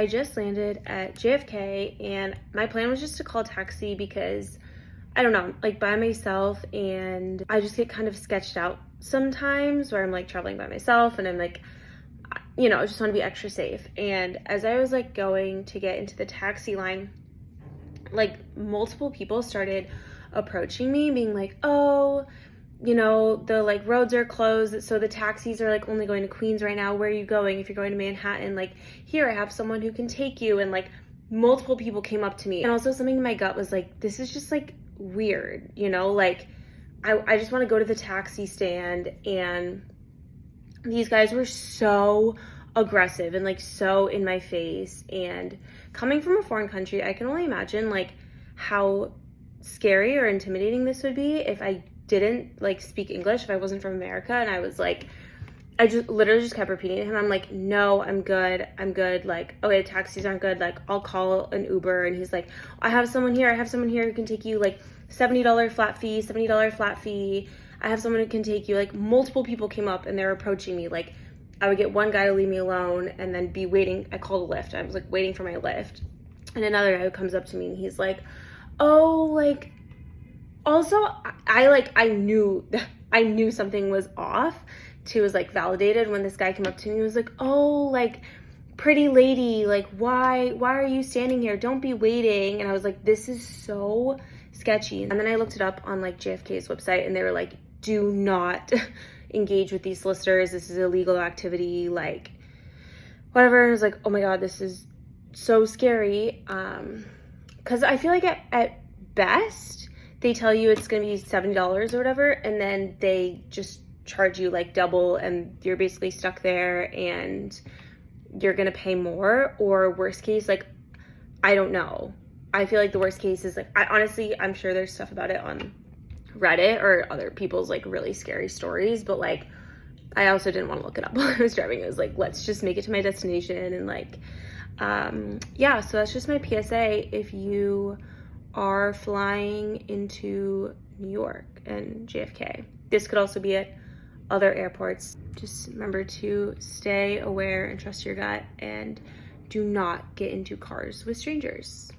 I just landed at JFK and my plan was just to call a taxi because I don't know, like by myself, and I just get kind of sketched out sometimes where I'm like traveling by myself and I'm like, I just want to be extra safe. And as I was like going to get into the taxi line, like multiple people started approaching me being like, oh, the like roads are closed, so the taxis are like only going to Queens right now. Where are you going? If you're going to Manhattan, like here, I have someone who can take you. And like multiple people came up to me. And also something in my gut was like, this is just like weird, like I just want to go to the taxi stand. And these guys were so aggressive and like so in my face. And coming from a foreign country, I can only imagine like how scary or intimidating this would be if I didn't like speak English, if I wasn't from America. And I was like, I just literally just kept repeating to him, I'm like, no, I'm good, like, okay, taxis aren't good, like I'll call an Uber. And he's like, I have someone here who can take you, like $70 flat fee. I have someone who can take you. Like multiple people came up and they're approaching me. Like I would get one guy to leave me alone and then be waiting. I called a Lyft. I was like waiting for my Lyft, and another guy who comes up to me and he's like, oh, like, also I knew something was off too. Was like validated when this guy came up to me and was like, oh, like pretty lady, like why are you standing here? Don't be waiting. And I was like, this is so sketchy. And then I looked it up on like JFK's website and they were like, do not engage with these solicitors, this is illegal activity, like whatever. And I was like, oh my god, this is so scary. Because I feel like at best they tell you it's gonna be $70 or whatever, and then they just charge you like double and you're basically stuck there and you're gonna pay more. Or worst case, like I don't know, I feel like the worst case is like, I'm sure there's stuff about it on Reddit or other people's like really scary stories, but like I also didn't want to look it up while I was driving. It was like, let's just make it to my destination. And like yeah, so that's just my PSA. If you are flying into New York and JFK, this could also be at other airports, just remember to stay aware and trust your gut and do not get into cars with strangers.